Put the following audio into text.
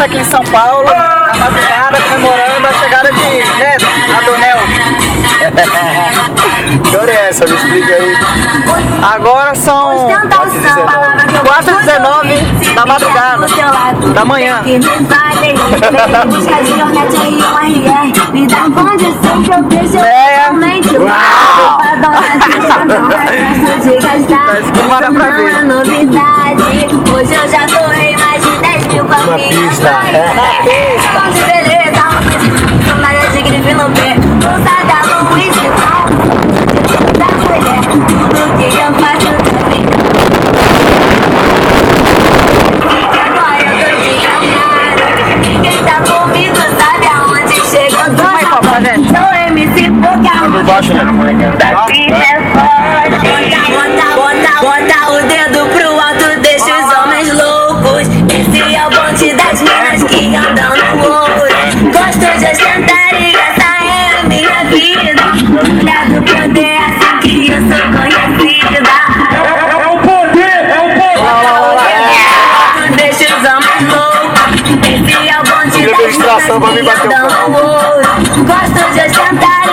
aqui em São Paulo, na madrugada, comemorando a chegada de Neto, Adonel. Que hora é essa? Me explica aí. Agora são 4h19 da madrugada, da manhã. Bora pra ver. Hoje eu já torrei mais de 10 mil com a Na pista. de beleza, nada de grife no pé. Usada no whisky, da mulher. Tudo que eu faço também. Agora eu tô te amando. Quem tá comigo sabe aonde chegou. Sou MC Pokémon. Baixo, né? Da pista é forte. Bota o dedo pro alto, deixa os homens loucos. Esse é o bonde das minas que andam no ouro. Gosto de ostentar e essa é a minha vida. Olha do poder, assim que eu sou conhecida. É o poder! É o poder! Deixa os homens loucos. Esse é o bonde das minas que andam no ouro. Gosto de ostentar